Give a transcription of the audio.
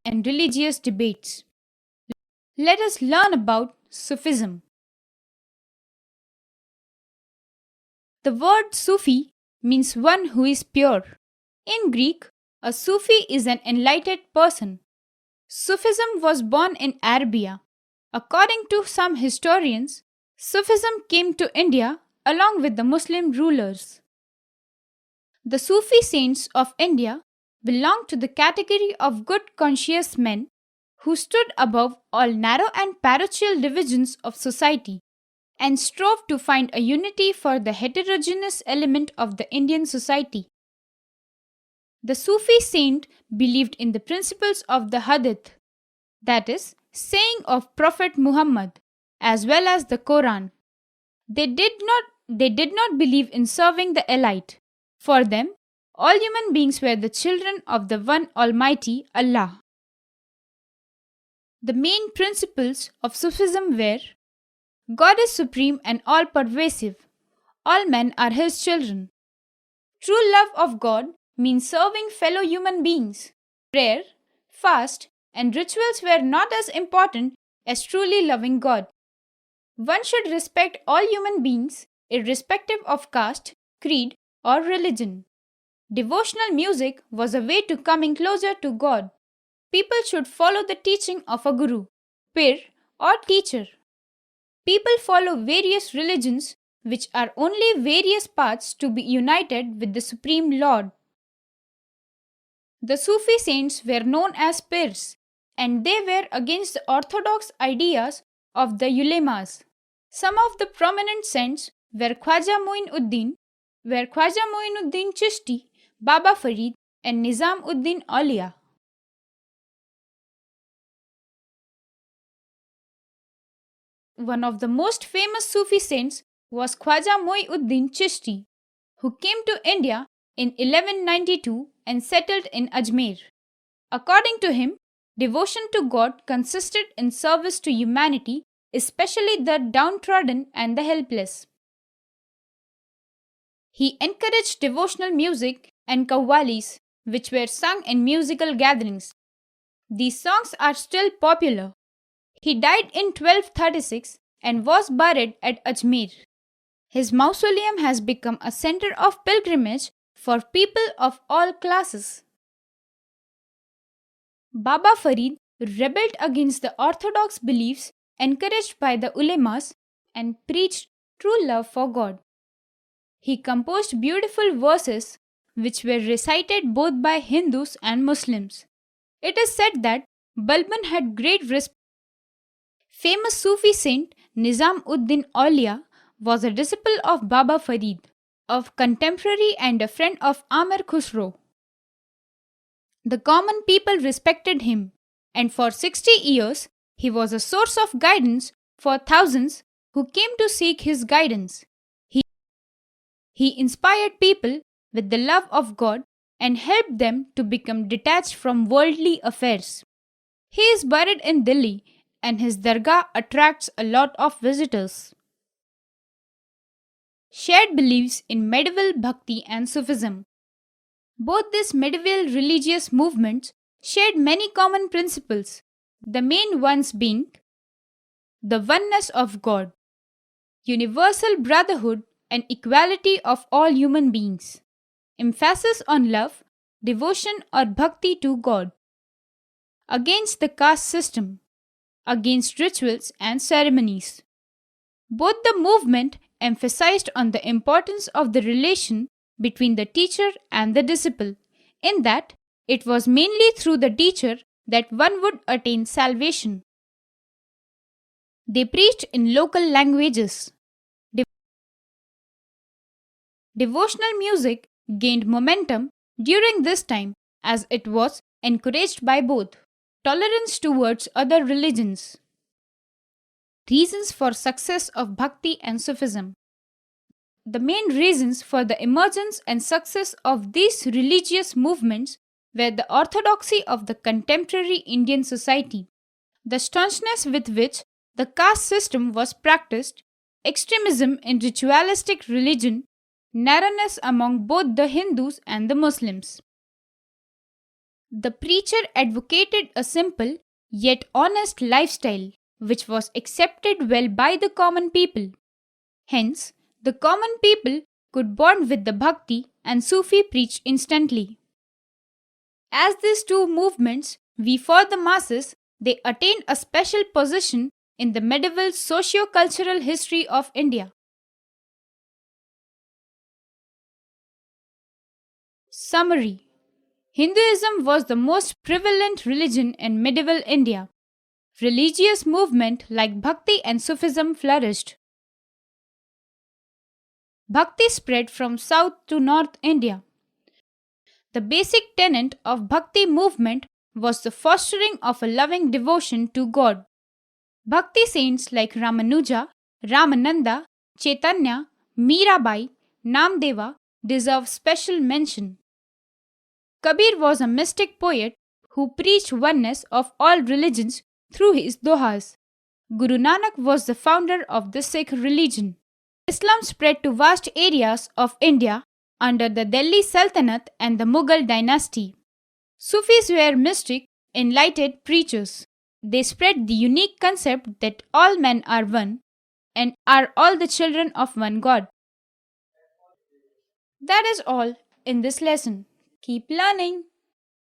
and religious debates. Let us learn about Sufism. The word Sufi means one who is pure. In Greek, a Sufi is an enlightened person. Sufism was born in Arabia. According to some historians, Sufism came to India along with the Muslim rulers. The Sufi saints of India belong to the category of good conscious men who stood above all narrow and parochial divisions of society and strove to find a unity for the heterogeneous element of the Indian society. The Sufi saint believed in the principles of the Hadith, that is, saying of Prophet Muhammad, as well as the Quran. They did not believe in serving the elite. For them, all human beings were the children of the one Almighty Allah. The main principles of Sufism were: God is supreme and all pervasive. All men are His children. True love of God means serving fellow human beings. Prayer, fast, and rituals were not as important as truly loving God. One should respect all human beings, irrespective of caste, creed, or religion. Devotional music was a way to coming closer to God. People should follow the teaching of a guru, pir, or teacher. People follow various religions, which are only various paths to be united with the Supreme Lord. The Sufi saints were known as pirs, and they were against the orthodox ideas of the ulemas. Some of the prominent saints were Khwaja Muinuddin Chishti, Baba Farid, and Nizam-ud-Din Aulia. One of the most famous Sufi saints was Khwaja Muinuddin Chishti, who came to India in 1192 and settled in Ajmer. According to him, devotion to God consisted in service to humanity, especially the downtrodden and the helpless. He encouraged devotional music and qawwalis, which were sung in musical gatherings. These songs are still popular. He died in 1236 and was buried at Ajmer. His mausoleum has become a center of pilgrimage for people of all classes. Baba Farid rebelled against the orthodox beliefs encouraged by the ulemas and preached true love for God. He composed beautiful verses which were recited both by Hindus and Muslims. It is said that Balban had great respect. Famous Sufi saint Nizam-ud-Din Aulia was a disciple of Baba Farid, a contemporary and a friend of Amir Khusro. The common people respected him, and for 60 years he was a source of guidance for thousands who came to seek his guidance. He inspired people with the love of God and helped them to become detached from worldly affairs. He is buried in Delhi, and his dargah attracts a lot of visitors. Shared beliefs in medieval Bhakti and Sufism. Both these medieval religious movements shared many common principles, the main ones being the oneness of God, universal brotherhood and equality of all human beings, emphasis on love, devotion or bhakti to God, against the caste system, against rituals and ceremonies. Both the movement emphasized on the importance of the relation between the teacher and the disciple, in that it was mainly through the teacher that one would attain salvation. They preached in local languages. Devotional music gained momentum during this time as it was encouraged by both tolerance towards other religions. Reasons for success of Bhakti and Sufism. The main reasons for the emergence and success of these religious movements were the orthodoxy of the contemporary Indian society, the staunchness with which the caste system was practiced, extremism in ritualistic religion, narrowness among both the Hindus and the Muslims. The preacher advocated a simple yet honest lifestyle, which was accepted well by the common people. Hence, the common people could bond with the Bhakti and Sufi preached instantly. As these two movements we for the masses, they attained a special position in the medieval socio-cultural history of India. Summary: Hinduism was the most prevalent religion in medieval India. Religious movements like Bhakti and Sufism flourished. Bhakti spread from south to north India. The basic tenet of Bhakti movement was the fostering of a loving devotion to God. Bhakti saints like Ramanuja, Ramananda, Chaitanya, Mirabai, Namdeva deserve special mention. Kabir was a mystic poet who preached oneness of all religions through his dohas. Guru Nanak was the founder of the Sikh religion. Islam spread to vast areas of India under the Delhi Sultanate and the Mughal dynasty. Sufis were mystic, enlightened preachers. They spread the unique concept that all men are one and are all the children of one God. That is all in this lesson. Keep learning.